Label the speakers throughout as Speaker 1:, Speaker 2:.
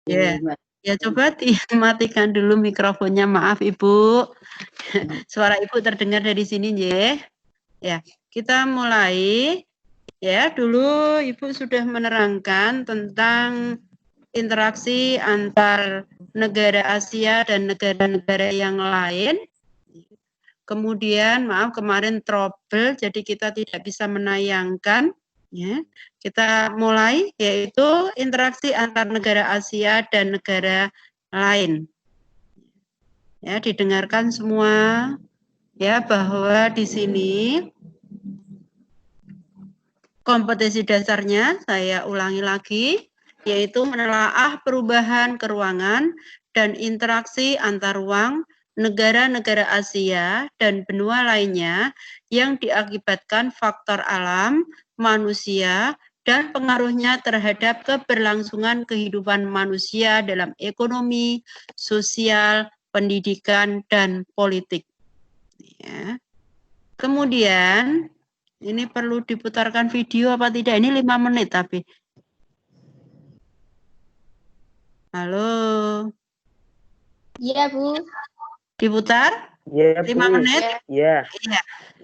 Speaker 1: Ya, ya coba dimatikan dulu mikrofonnya, maaf Ibu. Suara Ibu terdengar dari sini, ya. Ya, kita mulai. Ya, dulu Ibu sudah menerangkan tentang interaksi antar negara Asia dan negara-negara yang lain. Kemudian, maaf kemarin trouble, jadi kita tidak bisa menayangkan. Ya, kita mulai, yaitu interaksi antar negara Asia dan negara lain. Ya, didengarkan semua. Ya, bahwa di sini kompetensi dasarnya saya ulangi lagi, yaitu menelaah perubahan keruangan dan interaksi antar ruang negara-negara Asia dan benua lainnya yang diakibatkan faktor alam, manusia, dan pengaruhnya terhadap keberlangsungan kehidupan manusia dalam ekonomi, sosial, pendidikan, dan politik. Ya. Kemudian, ini perlu diputarkan video apa tidak? Ini 5 menit tapi. Halo.
Speaker 2: Iya, Bu.
Speaker 1: Diputar?
Speaker 3: Iya,
Speaker 1: 5 menit?
Speaker 3: Iya.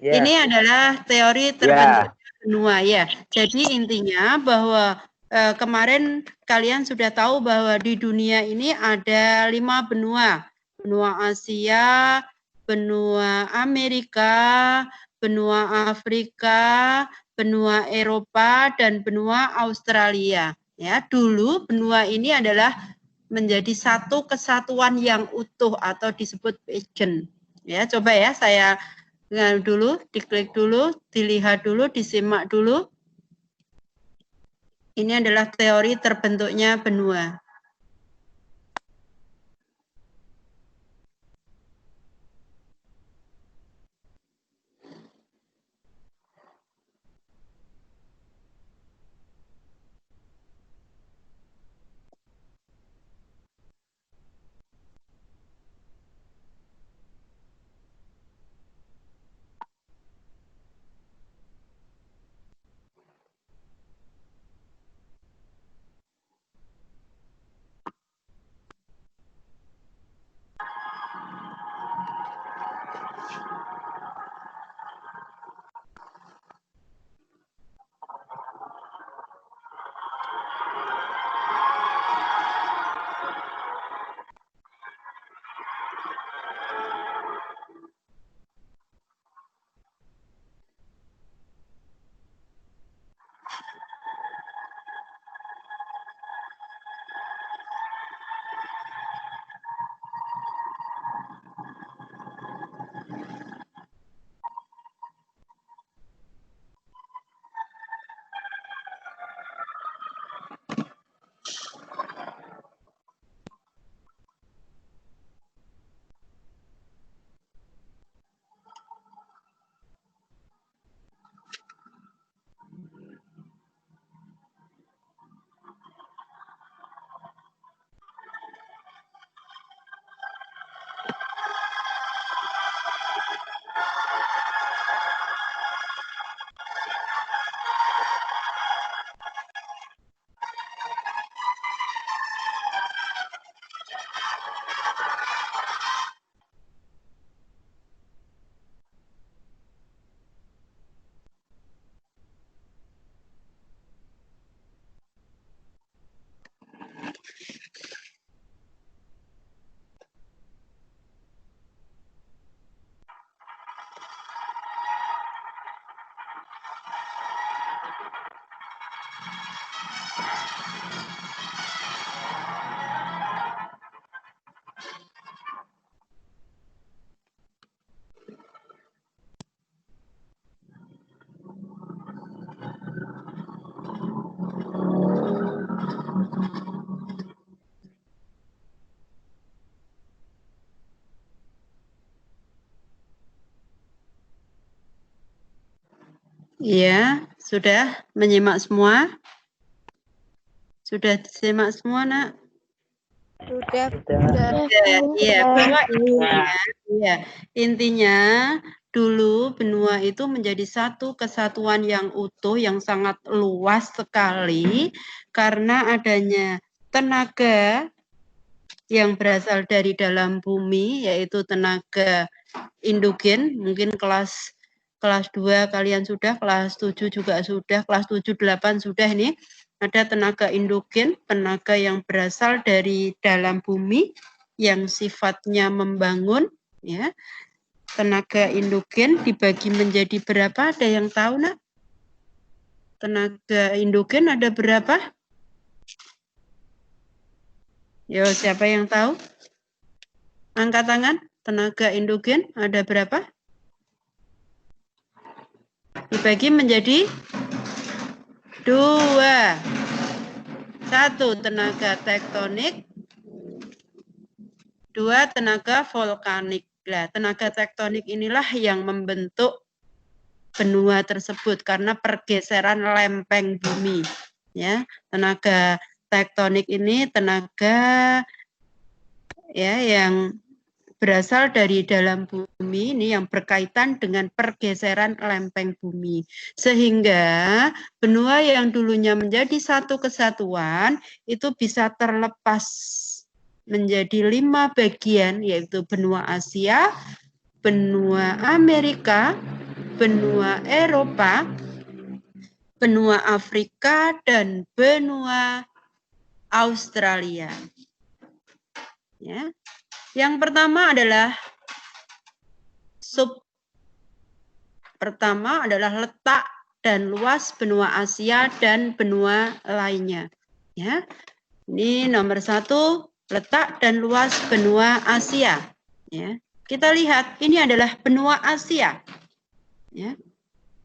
Speaker 1: Iya. Ini adalah teori terbentuk benua ya. Jadi intinya bahwa kemarin kalian sudah tahu bahwa di dunia ini ada 5 benua. Benua Asia, benua Amerika, benua Afrika, benua Eropa, dan benua Australia. Ya, dulu benua ini adalah menjadi satu kesatuan yang utuh atau disebut region. Ya, coba ya saya dulu, diklik dulu, dilihat dulu, disimak dulu. Ini adalah teori terbentuknya benua. Iya, sudah menyimak semua? Sudah disimak semua, Nak?
Speaker 2: Sudah.
Speaker 1: Iya, bahwa intinya dulu benua itu menjadi satu kesatuan yang utuh yang sangat luas sekali karena adanya tenaga yang berasal dari dalam bumi, yaitu tenaga endogen. Mungkin kelas 2 kalian sudah, kelas 7 juga sudah, kelas 7, 8 sudah ini. Ada tenaga endogen, tenaga yang berasal dari dalam bumi, yang sifatnya membangun, ya. Tenaga endogen dibagi menjadi berapa? Ada yang tahu, nak? Tenaga endogen ada berapa? Yo, siapa yang tahu? Angkat tangan. Tenaga endogen ada berapa? Dibagi menjadi 2. 1 tenaga tektonik, 2 tenaga volkanik. Nah, tenaga tektonik inilah yang membentuk benua tersebut karena pergeseran lempeng bumi. Ya, tenaga tektonik ini tenaga ya yang berasal dari dalam bumi ini yang berkaitan dengan pergeseran lempeng bumi. Sehingga benua yang dulunya menjadi satu kesatuan itu bisa terlepas menjadi 5 bagian, yaitu benua Asia, benua Amerika, benua Eropa, benua Afrika, dan benua Australia. Ya. Yang pertama adalah pertama adalah letak dan luas benua Asia dan benua lainnya. Ya, ini nomor 1, letak dan luas benua Asia. Ya, kita lihat ini adalah benua Asia. Ya,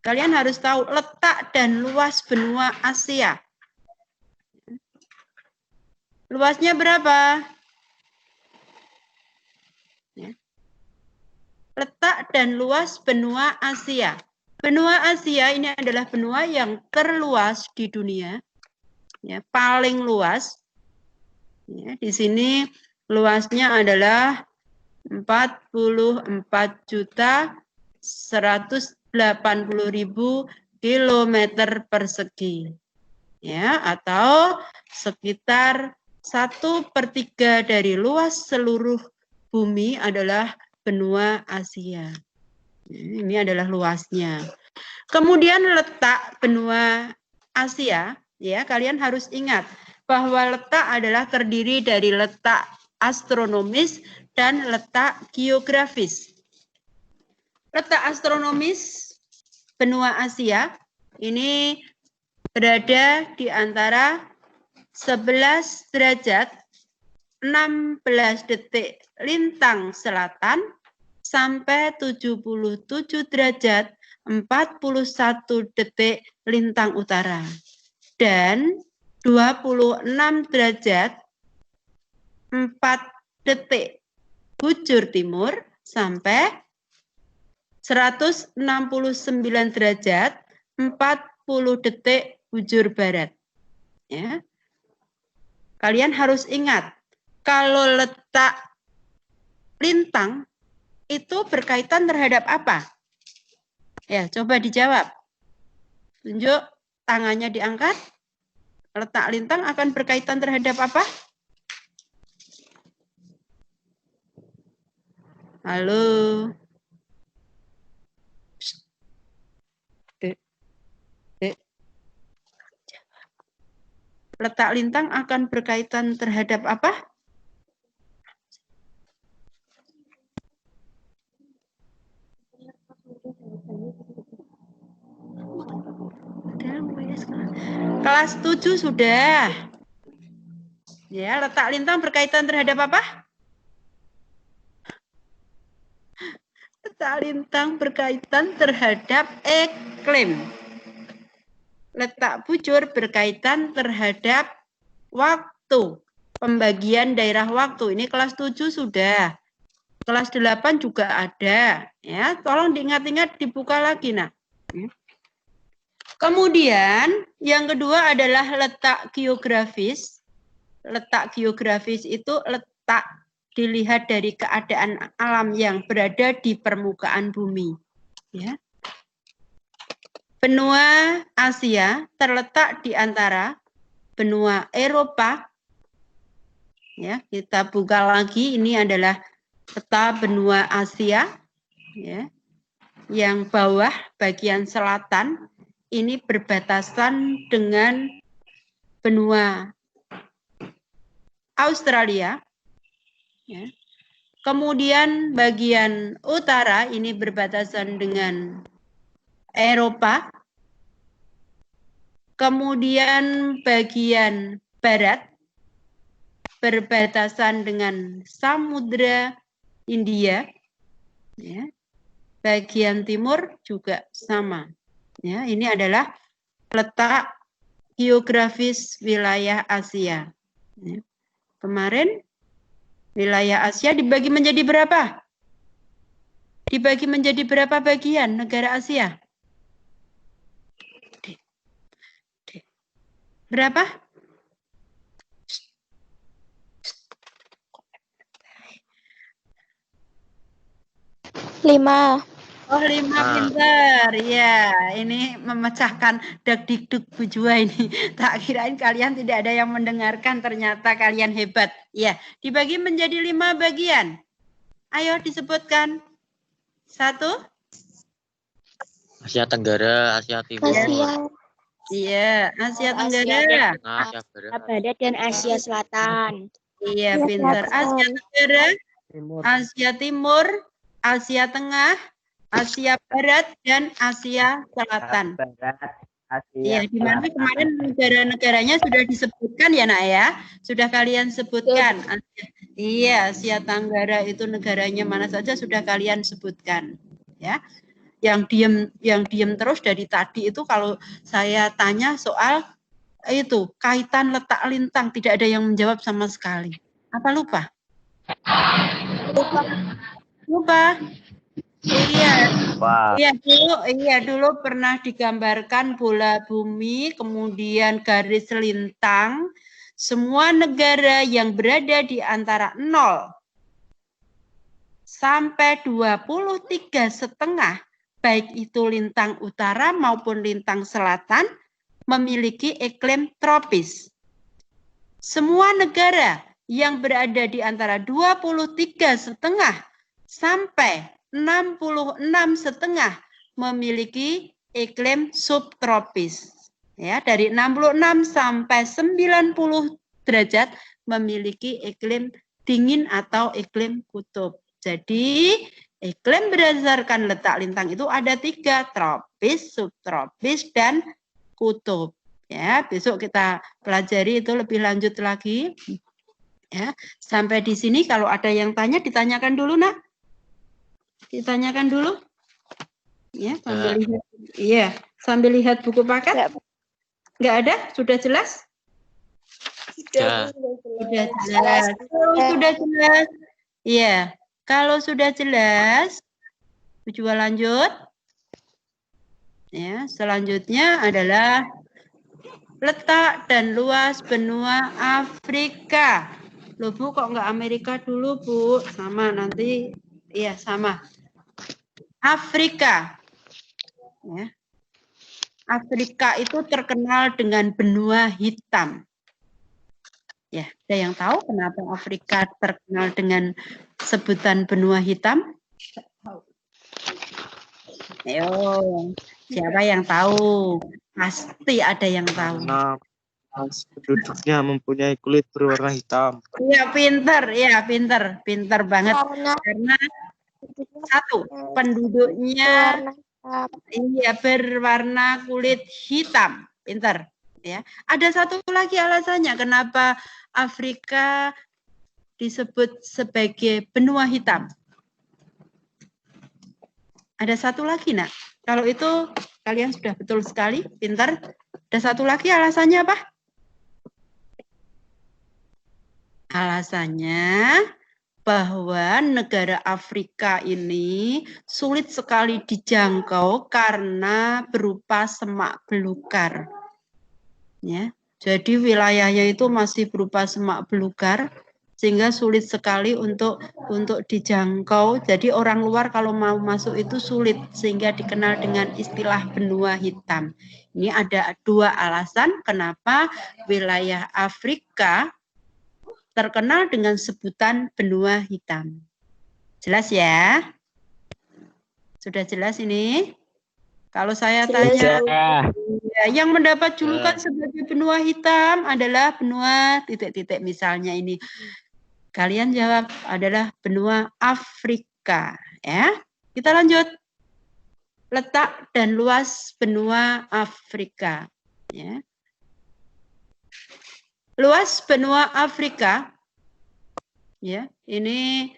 Speaker 1: kalian harus tahu letak dan luas benua Asia. Luasnya berapa? Ya. Letak dan luas benua Asia. Benua Asia ini adalah benua yang terluas di dunia, ya, paling luas. Ya, di sini luasnya adalah 44.180.000 kilometer persegi, ya, atau sekitar 1/3 dari luas seluruh bumi adalah benua Asia. Ini adalah luasnya. Kemudian letak benua Asia, ya, kalian harus ingat bahwa letak adalah terdiri dari letak astronomis dan letak geografis. Letak astronomis benua Asia ini berada di antara 11 derajat 16 detik lintang selatan sampai 77 derajat 41 detik lintang utara dan 26 derajat 4 detik bujur timur sampai 169 derajat 40 detik bujur barat. Ya. Kalian harus ingat, kalau letak lintang itu berkaitan terhadap apa? Ya, coba dijawab. Tunjuk, tangannya diangkat. Letak lintang akan berkaitan terhadap apa? Halo. Letak lintang akan berkaitan terhadap apa? Kelas 7 sudah. Ya, letak lintang berkaitan terhadap apa? Letak lintang berkaitan terhadap iklim. Letak bujur berkaitan terhadap waktu. Pembagian daerah waktu. Ini kelas 7 sudah. Kelas 8 juga ada. Ya, tolong diingat-ingat, dibuka lagi, nah. Kemudian yang kedua adalah letak geografis. Letak geografis itu letak dilihat dari keadaan alam yang berada di permukaan bumi. Ya. Benua Asia terletak di antara benua Eropa, Ya, kita buka lagi. Ini adalah peta benua Asia. Ya. Yang bawah bagian selatan ini berbatasan dengan benua Australia. Ya. Kemudian bagian utara ini berbatasan dengan Eropa. Kemudian bagian barat berbatasan dengan Samudra India. Ya. Bagian timur juga sama. Ya, ini adalah letak geografis wilayah Asia. Ya. Kemarin wilayah Asia dibagi menjadi berapa? Dibagi menjadi berapa bagian negara Asia? Berapa?
Speaker 2: Lima.
Speaker 1: Oh, 5, pintar. Ya, ini memecahkan deg-deg Bu Jua ini. Tak kirain kalian tidak ada yang mendengarkan, ternyata kalian hebat. Ya, dibagi menjadi 5 bagian. Ayo disebutkan. 1.
Speaker 3: Asia Tenggara, Asia Timur,
Speaker 2: Asia.
Speaker 1: Iya, Asia Tenggara.
Speaker 3: Asia Barat,
Speaker 2: Barat dan Asia Selatan.
Speaker 1: Iya, pintar. Asia Tenggara, Asia Timur, Asia Tengah, Asia Barat, dan Asia Selatan. Iya, di mana kemarin negara-negaranya sudah disebutkan ya, Nak ya? Sudah kalian sebutkan. Iya, Asia Tenggara itu negaranya mana saja sudah kalian sebutkan. Ya. Yang diem terus dari tadi itu kalau saya tanya soal itu kaitan letak lintang tidak ada yang menjawab sama sekali. Apa lupa? Lupa. Iya dulu pernah digambarkan bola bumi, kemudian garis lintang, semua negara yang berada di antara 0 sampai 23,5, baik itu lintang utara maupun lintang selatan, memiliki iklim tropis. Semua negara yang berada di antara 23,5 sampai 66,5 memiliki iklim subtropis. Ya, dari 66 sampai 90 derajat memiliki iklim dingin atau iklim kutub. Jadi, iklim berdasarkan letak lintang itu ada 3, tropis, subtropis, dan kutub. Ya, besok kita pelajari itu lebih lanjut lagi. Ya, sampai di sini kalau ada yang tanya ditanyakan dulu, Nak. Ditanyakan dulu. Ya, sambil lihat. Iya, sambil lihat buku paket. Enggak ada? Sudah jelas?
Speaker 3: Sudah
Speaker 1: jelas. Sudah jelas. Iya. Kalau sudah jelas, coba lanjut. Ya, selanjutnya adalah letak dan luas benua Afrika. Loh Bu, kok enggak Amerika dulu Bu? Sama nanti, iya sama. Afrika. Ya. Afrika itu terkenal dengan benua hitam. Ya, ada yang tahu kenapa Afrika terkenal dengan sebutan benua hitam? Ayo, siapa yang tahu? Pasti ada yang tahu.
Speaker 4: Karena penduduknya mempunyai kulit berwarna hitam.
Speaker 1: Iya, pinter banget. Karena 1, penduduknya berwarna kulit hitam, pinter. Ya, ada satu lagi alasannya kenapa Afrika disebut sebagai benua hitam. Ada satu lagi, Nak. Kalau itu kalian sudah betul sekali, pintar. Ada satu lagi alasannya apa? Alasannya bahwa negara Afrika ini sulit sekali dijangkau karena berupa semak belukar. Ya, jadi wilayahnya itu masih berupa semak belukar sehingga sulit sekali untuk dijangkau. Jadi orang luar kalau mau masuk itu sulit sehingga dikenal dengan istilah benua hitam. Ini ada 2 alasan kenapa wilayah Afrika terkenal dengan sebutan benua hitam. Jelas ya? Sudah jelas ini? Kalau saya tanya, ya, yang mendapat julukan sebagai benua hitam adalah benua titik-titik, misalnya ini. Kalian jawab adalah benua Afrika. Ya, kita lanjut. Letak dan luas benua Afrika. Ya. Luas benua Afrika, ya, ini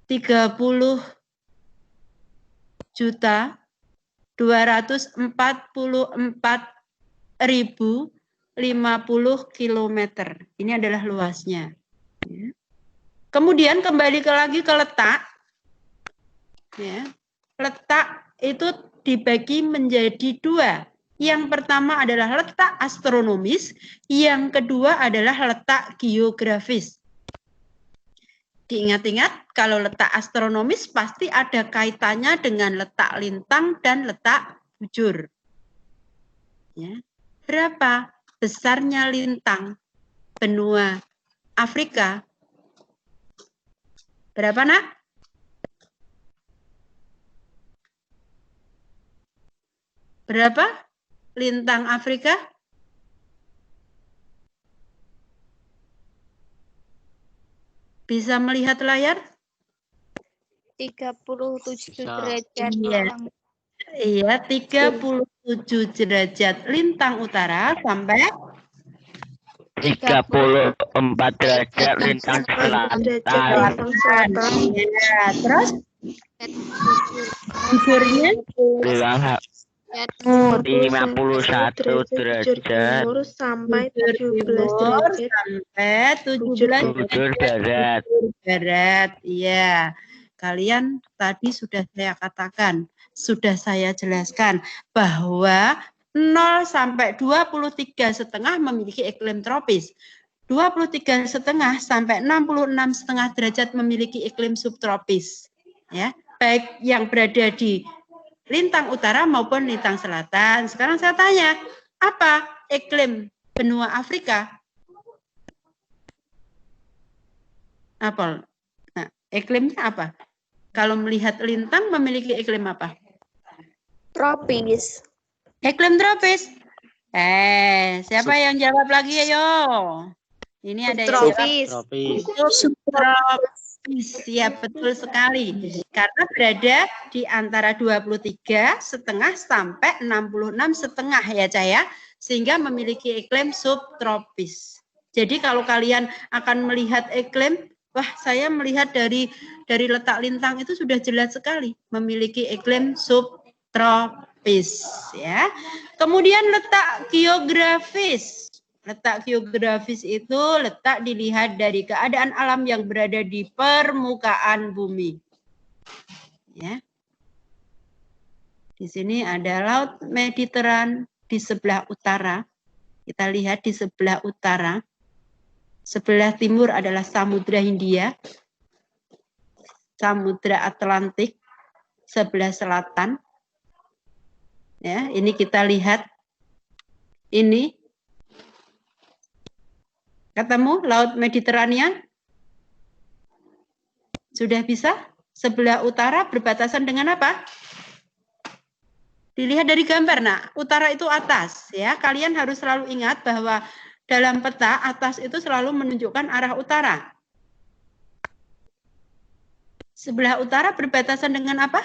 Speaker 1: 30.244.050 kilometer. Ini adalah luasnya. Ya. Kemudian kembali lagi ke letak. Ya. Letak itu dibagi menjadi dua. Yang pertama adalah letak astronomis, yang kedua adalah letak geografis. Diingat-ingat, kalau letak astronomis pasti ada kaitannya dengan letak lintang dan letak bujur. Ya. Berapa besarnya lintang benua Afrika? Berapa, Nak? Berapa lintang Afrika? Bisa melihat layar?
Speaker 2: 37
Speaker 3: Bisa.
Speaker 2: derajat.
Speaker 1: Iya. Iya, 37 derajat lintang utara sampai
Speaker 5: 34 derajat lintang selatan.
Speaker 1: Ya, terus bujurnya
Speaker 5: 51 derajat.
Speaker 2: Sampai
Speaker 1: bujur
Speaker 2: 17
Speaker 1: timur
Speaker 2: derajat.
Speaker 1: sampai 17
Speaker 5: Bujur barat.
Speaker 1: barat. Iya. Kalian tadi sudah saya katakan, sudah saya jelaskan bahwa 0 sampai 23,5 memiliki iklim tropis. 23,5 sampai 66,5 derajat memiliki iklim subtropis. Ya, baik yang berada di lintang utara maupun lintang selatan. Sekarang saya tanya, apa iklim benua Afrika? Apa? Nah, iklimnya apa? Kalau melihat lintang memiliki iklim apa?
Speaker 2: Tropis.
Speaker 1: Iklim tropis. Siapa yang jawab lagi, ayo? Ini ada yang jawab.
Speaker 3: Tropis.
Speaker 1: Subtropis. Ya, betul sekali. Karena berada di antara 23,5 sampai 66,5 ya, Caya. Sehingga memiliki iklim subtropis. Jadi kalau kalian akan melihat iklim, wah, saya melihat dari letak lintang itu sudah jelas sekali memiliki iklim subtropis ya. Kemudian letak geografis. Letak geografis itu letak dilihat dari keadaan alam yang berada di permukaan bumi. Ya. Di sini ada Laut Mediteran di sebelah utara. Kita lihat di sebelah utara. Sebelah timur adalah Samudra Hindia, Samudra Atlantik, sebelah selatan. Ya, ini kita lihat. Ini ketemu Laut Mediterania? Sudah bisa? Sebelah utara berbatasan dengan apa? Dilihat dari gambar. Nah, utara itu atas ya. Kalian harus selalu ingat bahwa dalam peta atas itu selalu menunjukkan arah utara. Sebelah utara berbatasan dengan apa?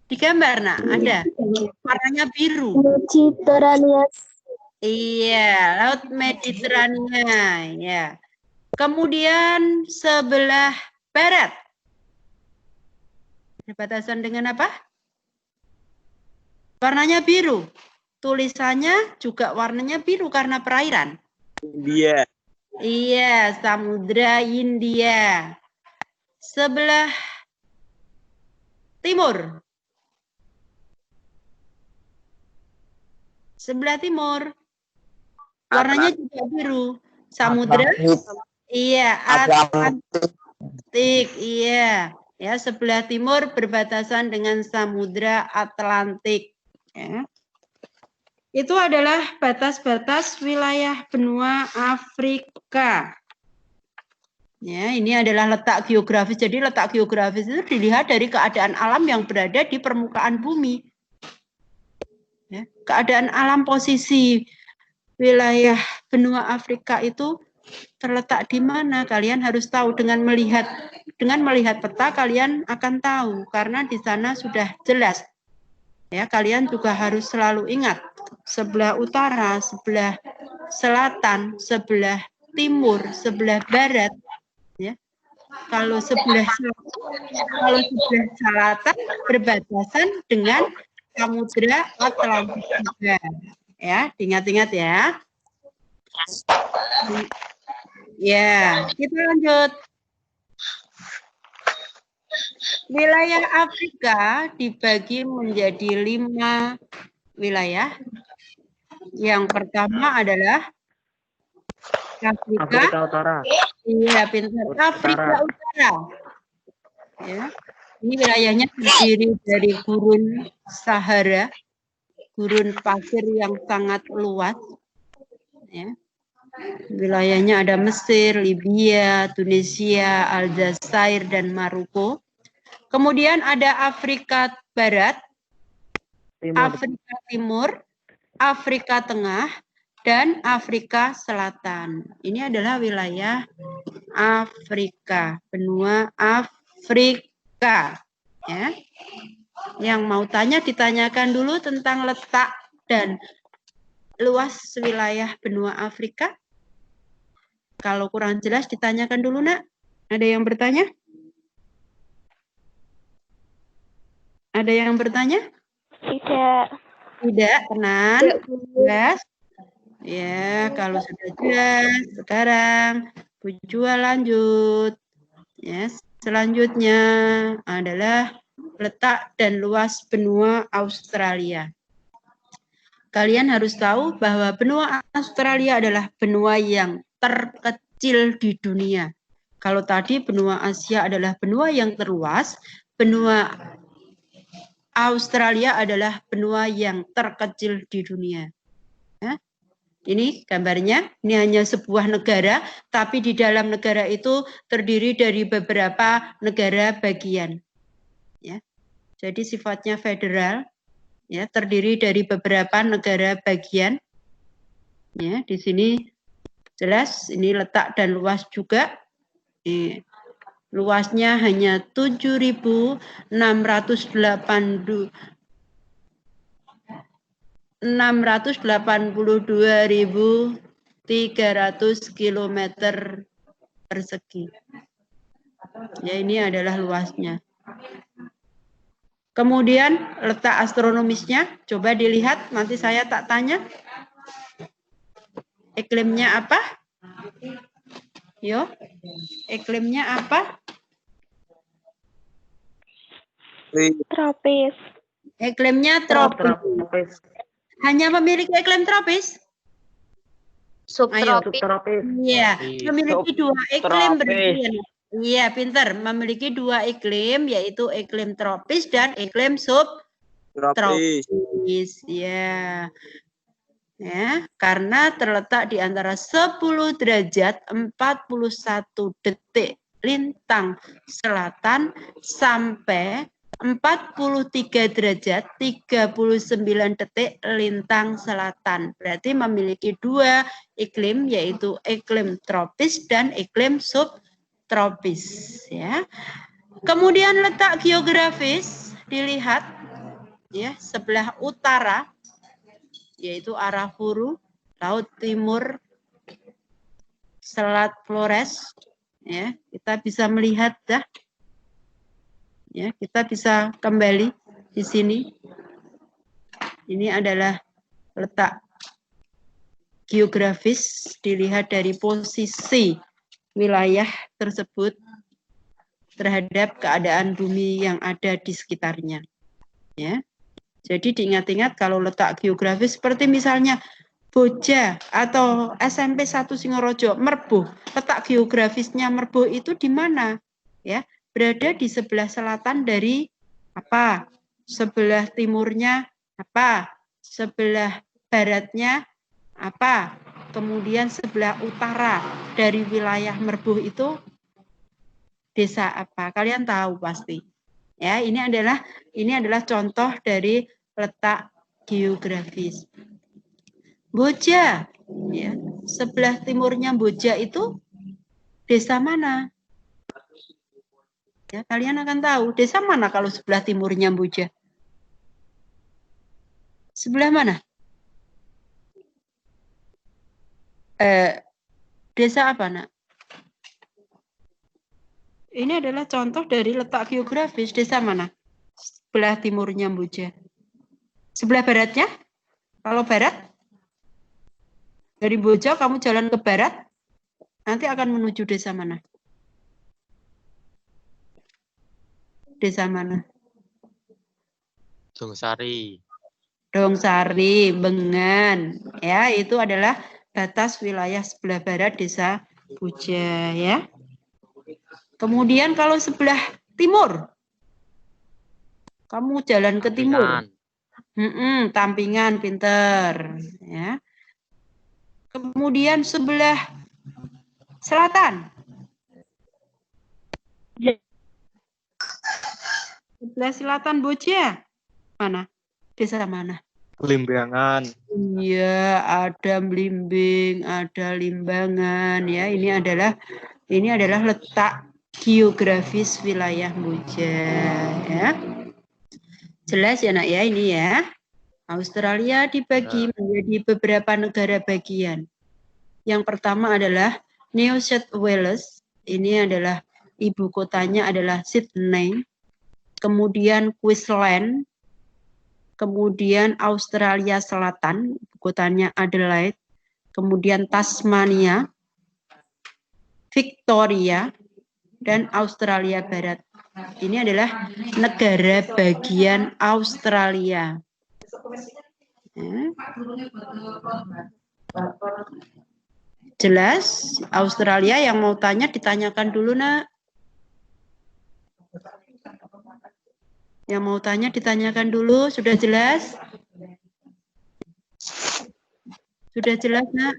Speaker 1: Di gambar, nah ada. Warnanya biru.
Speaker 2: Mediterania.
Speaker 1: Iya, Laut Mediterania. Ya. Kemudian sebelah barat. Berbatasan dengan apa? Warnanya biru. Tulisannya juga warnanya biru karena perairan.
Speaker 4: India.
Speaker 1: Iya, Samudra Hindia. Sebelah timur. Sebelah timur. Warnanya juga biru. Samudra. Iya, Atlantik. Iya. Ya, sebelah timur berbatasan dengan Samudra Atlantik. Ya. Itu adalah batas-batas wilayah benua Afrika. Ya, ini adalah letak geografis. Jadi letak geografis itu dilihat dari keadaan alam yang berada di permukaan bumi. Ya, keadaan alam posisi wilayah benua Afrika itu terletak di mana? Kalian harus tahu dengan melihat peta kalian akan tahu karena di sana sudah jelas. Ya, kalian juga harus selalu ingat sebelah utara, sebelah selatan, sebelah timur, sebelah barat. Ya. Kalau sebelah selatan berbatasan dengan Samudra Atlantik juga. Ya, diingat-ingat ya. Ya, kita lanjut. Wilayah Afrika dibagi menjadi 5 wilayah. Yang pertama adalah Afrika
Speaker 5: Utara.
Speaker 1: Iya, pintar. Afrika Utara. Ya. Ini wilayahnya terdiri dari gurun Sahara, gurun pasir yang sangat luas. Ya. Wilayahnya ada Mesir, Libya, Tunisia, Aljazair, dan Maroko. Kemudian ada Afrika Barat, Afrika Timur, Afrika Tengah, dan Afrika Selatan. Ini adalah wilayah Afrika, benua Afrika. Ya. Yang mau tanya ditanyakan dulu tentang letak dan luas wilayah benua Afrika. Kalau kurang jelas ditanyakan dulu, Nak. Ada yang bertanya? Ada yang bertanya?
Speaker 2: Tidak.
Speaker 1: Tidak, tenang. Jelas? Ya, kalau sudah jelas, sekarang Bu Jua lanjut. Ya, selanjutnya adalah letak dan luas benua Australia. Kalian harus tahu bahwa benua Australia adalah benua yang terkecil di dunia. Kalau tadi benua Asia adalah benua yang terluas, benua Australia adalah benua yang terkecil di dunia. Ya. Ini gambarnya, ini hanya sebuah negara, tapi di dalam negara itu terdiri dari beberapa negara bagian. Ya. Jadi sifatnya federal, ya, terdiri dari beberapa negara bagian. Ya, di sini jelas ini letak dan luas juga. Luasnya hanya 682.300 km persegi. Ya, ini adalah luasnya. Kemudian letak astronomisnya, coba dilihat, nanti saya tak tanya. Iklimnya apa? Yo, iklimnya apa?
Speaker 2: Tropis.
Speaker 1: Iklimnya tropis. Hanya memiliki iklim tropis?
Speaker 2: Subtropis.
Speaker 1: Iya, memiliki 2 iklim berbeda. Iya, pintar. Memiliki 2 iklim, yaitu iklim tropis dan iklim subtropis. Ya. Ya, karena terletak di antara 10 derajat 41 detik lintang selatan sampai 43 derajat 39 detik lintang selatan. Berarti memiliki 2 iklim, yaitu iklim tropis dan iklim subtropis. Ya. Kemudian letak geografis dilihat, ya, sebelah utara, yaitu arah Huru, Laut Timur, Selat Flores. Ya, kita bisa melihat dah. Ya, kita bisa kembali di sini. Ini adalah letak geografis dilihat dari posisi wilayah tersebut terhadap keadaan bumi yang ada di sekitarnya. Ya. Jadi diingat-ingat kalau letak geografis seperti misalnya Boja atau SMP 1 Singorojo, Merboh. Letak geografisnya Merboh itu di mana? Ya, berada di sebelah selatan dari apa? Sebelah timurnya apa? Sebelah baratnya apa? Kemudian sebelah utara dari wilayah Merbau itu desa apa? Kalian tahu pasti. Ya, ini adalah contoh dari letak geografis. Boja, ya, sebelah timurnya Boja itu desa mana? Ya, kalian akan tahu desa mana kalau sebelah timurnya Boja. Sebelah mana? Desa apa, Nak? Ini adalah contoh dari letak geografis. Desa mana? Sebelah timurnya Boja. Sebelah baratnya? Kalau barat? Dari Boja kamu jalan ke barat, nanti akan menuju desa mana? Desa mana?
Speaker 3: Dongsari.
Speaker 1: Dongsari, Bengan. Ya, itu adalah batas wilayah sebelah barat desa Boja, ya. Kemudian kalau sebelah timur, kamu jalan ke timur. Tampingan, pinter. Ya. Kemudian sebelah selatan. Sebelah selatan Boja. Mana? Desa mana?
Speaker 4: Limbangan.
Speaker 1: Iya, ada Blimbing, ada Limbangan, ya. Ini adalah letak geografis wilayah Boja, ya. Jelas ya, Nak, ya, ini ya. Australia dibagi menjadi beberapa negara bagian. Yang pertama adalah New South Wales. Ini adalah ibu kotanya adalah Sydney. Kemudian Queensland. Kemudian Australia Selatan, ibu kotanya Adelaide. Kemudian Tasmania, Victoria, dan Australia Barat. Ini adalah negara bagian Australia. Jelas? Australia yang mau tanya ditanyakan dulu, Nak. Yang mau tanya ditanyakan dulu. Sudah jelas? Sudah jelas, Nak?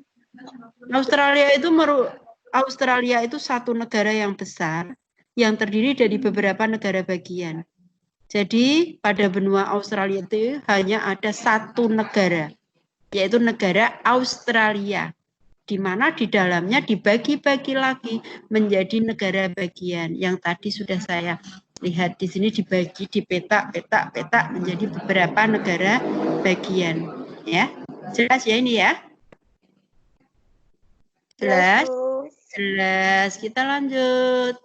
Speaker 1: Australia itu satu negara yang besar yang terdiri dari beberapa negara bagian. Jadi pada benua Australia itu hanya ada satu negara, yaitu negara Australia, di mana di dalamnya dibagi-bagi lagi menjadi negara bagian. Yang tadi sudah saya lihat di sini dibagi di petak menjadi beberapa negara bagian. Ya, jelas ya ini ya? Jelas? Jelas. Kita lanjut.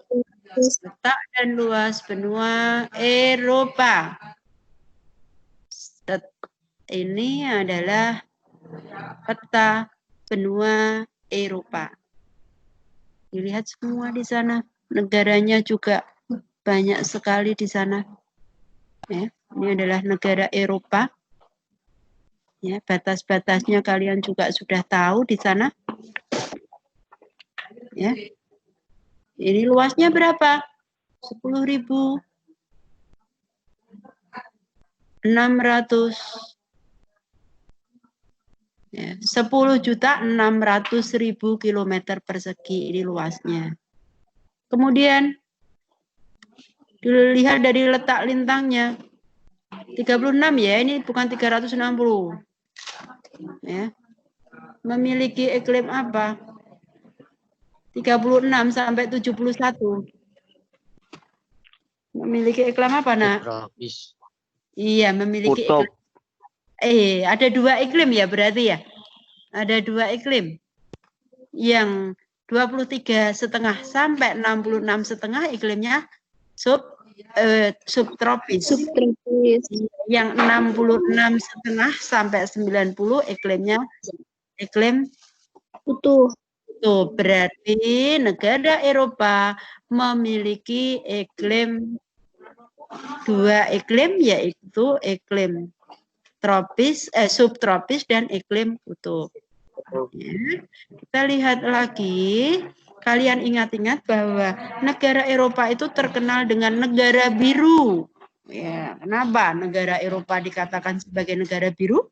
Speaker 1: Letak dan luas benua Eropa. Ini adalah peta benua Eropa. Dilihat semua di sana. Negaranya juga banyak sekali di sana. Ya, ini adalah negara Eropa. Ya, batas-batasnya kalian juga sudah tahu di sana. Ya. Ini luasnya berapa? 10.600 ya, 10.600.000 kilometer persegi ini luasnya. Kemudian dilihat dari letak lintangnya 36 ya, ini bukan 360. Ya. Memiliki iklim apa? 36 sampai 71. Memiliki iklim apa, Nak?
Speaker 3: Tropis.
Speaker 1: Iya, memiliki iklim. Ada dua iklim ya berarti ya? Ada dua iklim. Yang 23,5 sampai 66,5 iklimnya subtropis. Yang 66,5 sampai 90 iklimnya iklim
Speaker 2: Utuh.
Speaker 1: Tuh, berarti negara Eropa memiliki iklim dua iklim, yaitu iklim tropis, subtropis dan iklim kutub. Ya. Kita lihat lagi, kalian ingat-ingat bahwa negara Eropa itu terkenal dengan negara biru. Ya, kenapa negara Eropa dikatakan sebagai negara biru?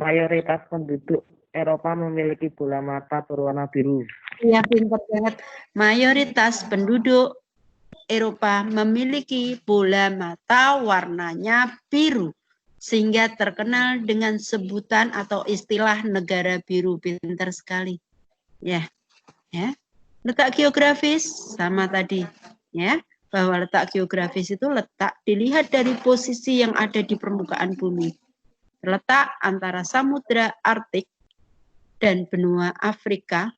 Speaker 4: Mayoritas penduduk Eropa memiliki bola mata berwarna biru.
Speaker 1: Iya, pintar banget. Mayoritas penduduk Eropa memiliki bola mata warnanya biru, sehingga terkenal dengan sebutan atau istilah negara biru. Pintar sekali. Ya, ya. Letak geografis sama tadi, ya. Bahwa letak geografis itu letak dilihat dari posisi yang ada di permukaan bumi. Terletak antara Samudra Arktik dan benua Afrika,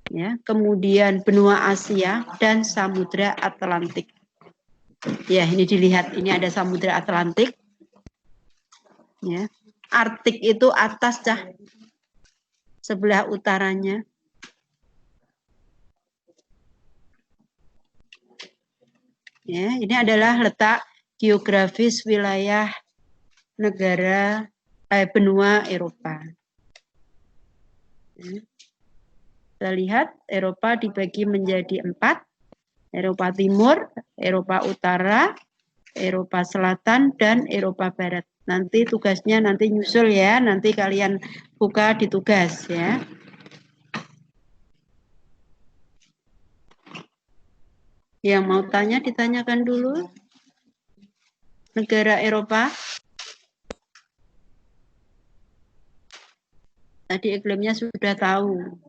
Speaker 1: ya, kemudian benua Asia dan Samudra Atlantik. Ya, ini dilihat, ini ada Samudra Atlantik. Ya. Arktik itu atas, Cah. Sebelah utaranya. Ya, ini adalah letak geografis wilayah negara benua Eropa. Ya. Kita lihat Eropa dibagi menjadi 4. Eropa Timur, Eropa Utara, Eropa Selatan, dan Eropa Barat. Nanti tugasnya nanti nyusul ya, nanti kalian buka di tugas ya. Yang mau tanya ditanyakan dulu. Negara Eropa. Tadi iklimnya sudah tahu.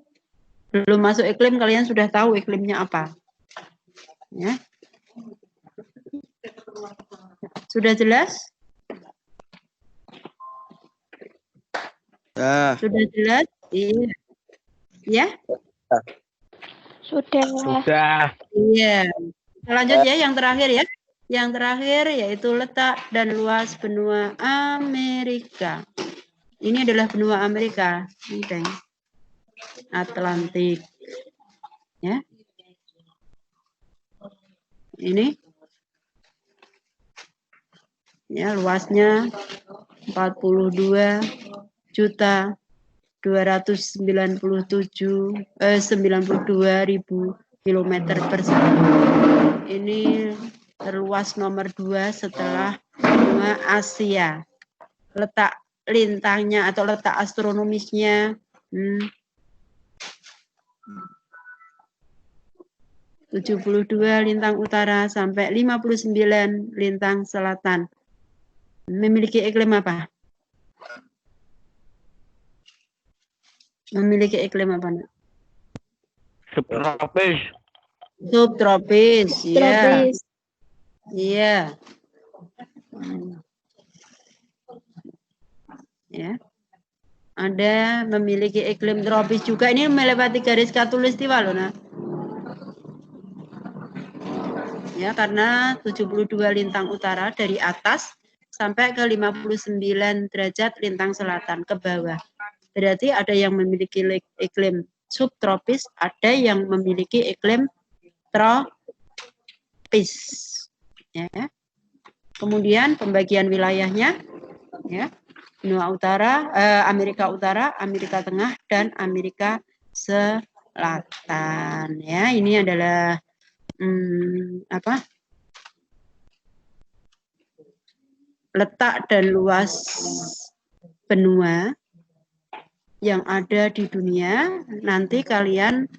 Speaker 1: Belum masuk iklim kalian sudah tahu iklimnya apa. Ya. Sudah jelas? Sudah jelas? Iya. Ya?
Speaker 2: Sudah.
Speaker 5: Sudah.
Speaker 1: Iya. Lanjut ya yang terakhir ya. Yang terakhir yaitu letak dan luas benua Amerika. Ini adalah benua Amerika. Ini Atlantik. Ya. Ini. Ya, luasnya 42.292.000 kilometer persegi. Ini terluas nomor 2 setelah benua Asia. Letak lintangnya atau letak astronomisnya 72 lintang utara sampai 59 lintang selatan. Memiliki iklim apa? Memiliki iklim apa, Nak?
Speaker 5: Subtropis.
Speaker 1: Subtropis, ya. Iya. Ya. Ada memiliki iklim tropis juga. Ini melewati garis khatulistiwa loh, Nak. Ya, karena 72 lintang utara dari atas sampai ke 59 derajat lintang selatan ke bawah. Berarti ada yang memiliki iklim subtropis, ada yang memiliki iklim tropis. Ya. Kemudian pembagian wilayahnya, ya, benua utara, Amerika Utara, Amerika Tengah, dan Amerika Selatan. Ya, ini adalah letak dan luas benua yang ada di dunia. Nanti kalian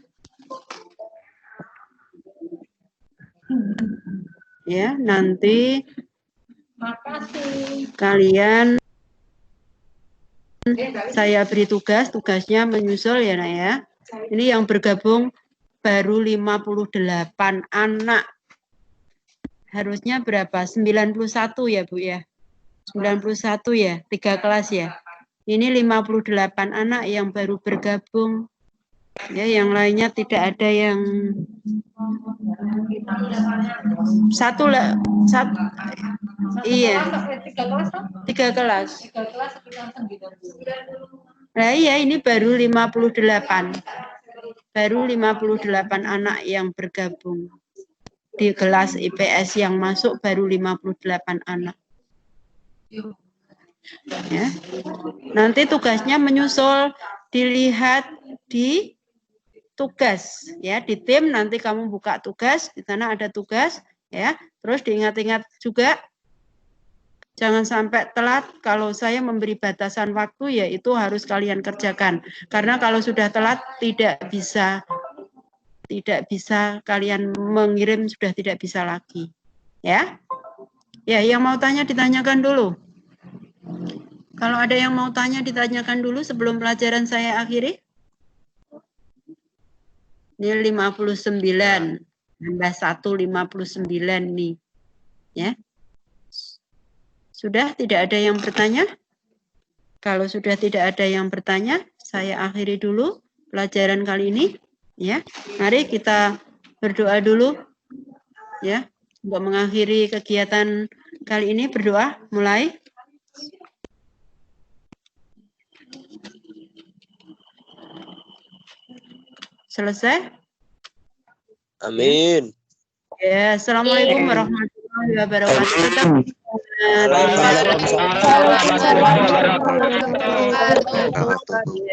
Speaker 1: ya, nanti kalian saya beri tugasnya menyusul ya, Nak ya. Ini yang bergabung baru 58 anak. Harusnya berapa? 91 ya, Bu ya. 91 ya, 3 kelas ya. Ini 58 anak yang baru bergabung. Ya, yang lainnya tidak ada yang satu iya. 3 kelas. Nah, iya ini baru 58. Baru 58 anak yang bergabung. Di kelas IPS yang masuk baru 58 anak. Ya. Nanti tugasnya menyusul, dilihat di tugas ya, di tim nanti kamu buka tugas, di sana ada tugas ya. Terus diingat-ingat juga Jangan sampai telat. Kalau saya memberi batasan waktu, ya itu harus kalian kerjakan. Karena kalau sudah telat tidak bisa kalian mengirim, sudah tidak bisa lagi. Ya. Ya, yang mau tanya ditanyakan dulu. Kalau ada yang mau tanya ditanyakan dulu sebelum pelajaran saya akhiri. Ini 59. Nambah 1 59 nih. Ya. Sudah tidak ada yang bertanya? Kalau sudah tidak ada yang bertanya, saya akhiri dulu pelajaran kali ini. Ya, mari kita berdoa dulu. Ya, untuk mengakhiri kegiatan kali ini berdoa. Mulai. Selesai?
Speaker 3: Amin.
Speaker 1: Ya, assalamualaikum warahmatullahi wabarakatuh.
Speaker 2: Waalaikumsalam warahmatullahi wabarakatuh.